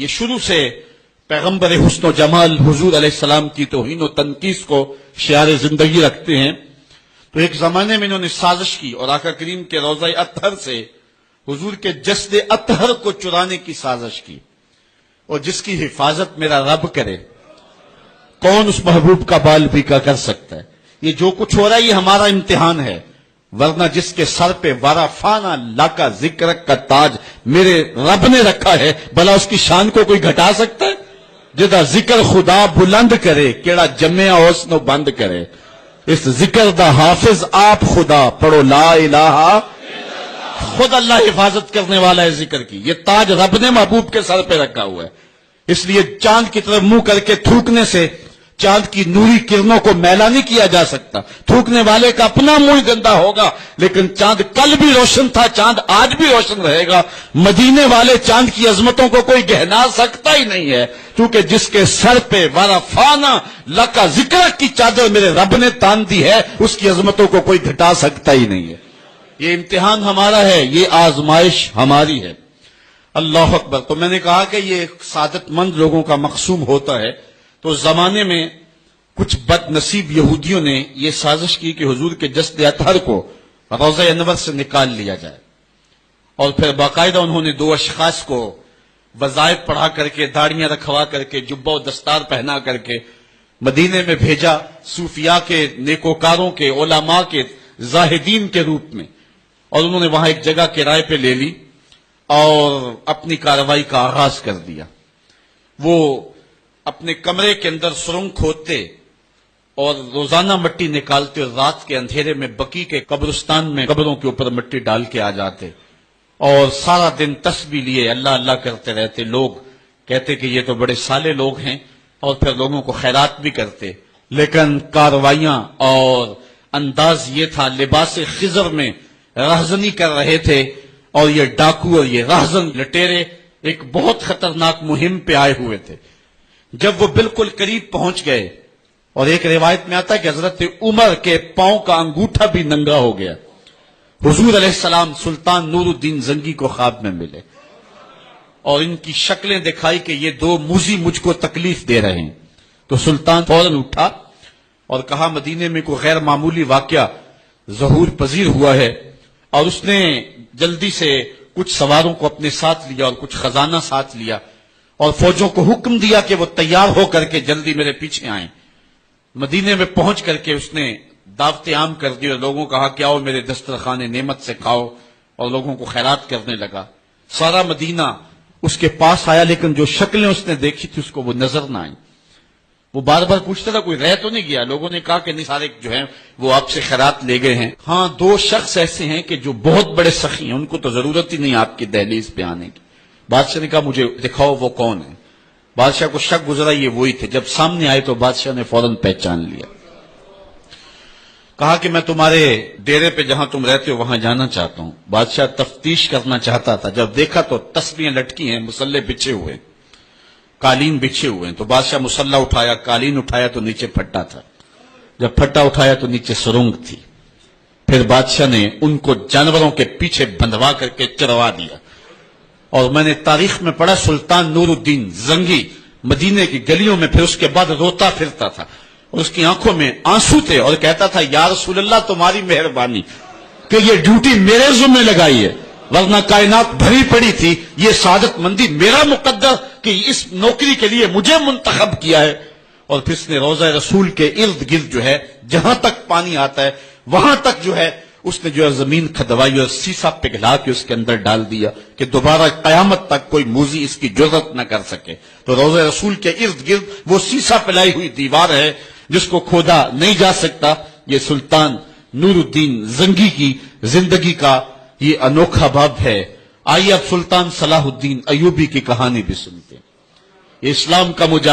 یہ شروع سے پیغمبر حسن و جمال حضور علیہ السلام کی توہین و تنقیص کو شعار زندگی رکھتے ہیں، تو ایک زمانے میں انہوں نے سازش کی اور آقا کریم کے روضہ اطہر سے حضور کے جسد اطہر کو چرانے کی سازش کی، اور جس کی حفاظت میرا رب کرے کون اس محبوب کا بال بیکا کر سکتا ہے۔ یہ جو کچھ ہو رہا ہے یہ ہمارا امتحان ہے، ورنہ جس کے سر پہ ورافانا لاکا ذکر کا تاج میرے رب نے رکھا ہے، بھلا اس کی شان کو کوئی گھٹا سکتا ہے؟ جدا ذکر خدا بلند کرے کیڑا جمع حسن و بند کرے، اس ذکر دا حافظ آپ خدا پڑھو لا الہ، خود اللہ حفاظت کرنے والا ہے ذکر کی۔ یہ تاج رب نے محبوب کے سر پہ رکھا ہوا ہے، اس لیے چاند کی طرف منہ کر کے تھوکنے سے چاند کی نوری کرنوں کو میلا نہیں کیا جا سکتا۔ تھوکنے والے کا اپنا منہ گندا ہوگا، لیکن چاند کل بھی روشن تھا، چاند آج بھی روشن رہے گا۔ مدینے والے چاند کی عظمتوں کو کوئی گہنا سکتا ہی نہیں ہے، کیونکہ جس کے سر پہ ورافانا لکا ذکر کی چادر میرے رب نے تان دی ہے، اس کی عظمتوں کو کوئی گھٹا سکتا ہی نہیں ہے۔ یہ امتحان ہمارا ہے، یہ آزمائش ہماری ہے۔ اللہ اکبر۔ تو میں نے کہا کہ یہ سعادت مند لوگوں کا مقسوم ہوتا ہے، تو زمانے میں کچھ بد نصیب یہودیوں نے یہ سازش کی کہ حضور کے جسد اطہر کو روضہ انور سے نکال لیا جائے، اور پھر باقاعدہ انہوں نے 2 اشخاص کو وظائف پڑھا کر کے، داڑیاں رکھوا کر کے، جبہ و دستار پہنا کر کے مدینے میں بھیجا، صوفیاء کے، نیکوکاروں کے، علماء کے، زاہدین کے روپ میں، اور انہوں نے وہاں ایک جگہ کرائے پہ لے لی اور اپنی کارروائی کا آغاز کر دیا۔ وہ اپنے کمرے کے اندر سرنگ کھودتے اور روزانہ مٹی نکالتے، اور رات کے اندھیرے میں بقی کے قبرستان میں قبروں کے اوپر مٹی ڈال کے آ جاتے، اور سارا دن تسبیح لیے اللہ اللہ کرتے رہتے۔ لوگ کہتے کہ یہ تو بڑے صالح لوگ ہیں، اور پھر لوگوں کو خیرات بھی کرتے، لیکن کاروائیاں اور انداز یہ تھا، لباس خضر میں رہزنی کر رہے تھے، اور یہ ڈاکو اور یہ رہزن لٹیرے ایک بہت خطرناک مہم پہ آئے ہوئے تھے۔ جب وہ بالکل قریب پہنچ گئے، اور ایک روایت میں آتا ہے کہ حضرت عمر کے پاؤں کا انگوٹھا بھی ننگا ہو گیا، حضور علیہ السلام سلطان نور الدین زنگی کو خواب میں ملے، اور ان کی شکلیں دکھائی کہ یہ 2 موذی مجھ کو تکلیف دے رہے ہیں۔ تو سلطان فوراً اٹھا اور کہا مدینے میں کوئی غیر معمولی واقعہ ظہور پذیر ہوا ہے، اور اس نے جلدی سے کچھ سواروں کو اپنے ساتھ لیا اور کچھ خزانہ ساتھ لیا، اور فوجوں کو حکم دیا کہ وہ تیار ہو کر کے جلدی میرے پیچھے آئیں۔ مدینے میں پہنچ کر کے اس نے دعوت عام کر دی، اور لوگوں کو کہا کہ آؤ میرے دسترخوان نعمت سے کھاؤ، اور لوگوں کو خیرات کرنے لگا۔ سارا مدینہ اس کے پاس آیا، لیکن جو شکلیں اس نے دیکھی تھی اس کو وہ نظر نہ آئی۔ وہ بار بار پوچھتا تھا کوئی رہ تو نہیں گیا؟ لوگوں نے کہا کہ نہیں، سارے جو ہیں وہ آپ سے خیرات لے گئے ہیں۔ ہاں 2 شخص ایسے ہیں کہ جو بہت بڑے سخی ہیں، ان کو تو ضرورت ہی نہیں آپ کی دہلیز پہ آنے کی۔ بادشاہ نے کہا مجھے دکھاؤ وہ کون ہے۔ بادشاہ کو شک گزرا یہ وہی تھے۔ جب سامنے آئے تو بادشاہ نے فوراً پہچان لیا، کہا کہ میں تمہارے ڈیرے پہ جہاں تم رہتے ہو وہاں جانا چاہتا ہوں۔ بادشاہ تفتیش کرنا چاہتا تھا، جب دیکھا تو تسبیحیں لٹکی ہیں، مصلے بچھے ہوئے، قالین بچھے ہوئے ہیں، تو بادشاہ مصلہ اٹھایا، قالین اٹھایا تو نیچے پھٹا تھا، جب پھٹا اٹھایا تو نیچے سرنگ تھی۔ پھر بادشاہ نے ان کو جانوروں کے پیچھے بندھوا کر کے چروا دیا، اور میں نے تاریخ میں پڑھا سلطان نور الدین زنگی مدینے کی گلیوں میں پھر اس کے بعد روتا پھرتا تھا، اور اس کی آنکھوں میں آنسو تھے، اور کہتا تھا یا رسول اللہ تمہاری مہربانی کہ یہ ڈیوٹی میرے ذمہ لگائی ہے، ورنہ کائنات بھری پڑی تھی، یہ سعادت مندی میرا مقدر کہ اس نوکری کے لیے مجھے منتخب کیا ہے۔ اور پھر اس نے روضہ رسول کے ارد گرد جو ہے جہاں تک پانی آتا ہے وہاں تک جو ہے اس نے جو ہے زمین کھدوائی اور سیسا پگھلا کے اس کے اندر ڈال دیا کہ دوبارہ قیامت تک کوئی موذی اس کی جرأت نہ کر سکے۔ تو روضہ رسول کے ارد گرد وہ سیسا پلائی ہوئی دیوار ہے جس کو کھودا نہیں جا سکتا۔ یہ سلطان نور الدین زنگی کی زندگی کا یہ انوکھا باب ہے۔ آئیے اب سلطان صلاح الدین ایوبی کی کہانی بھی سنتے ہیں۔ یہ اسلام کا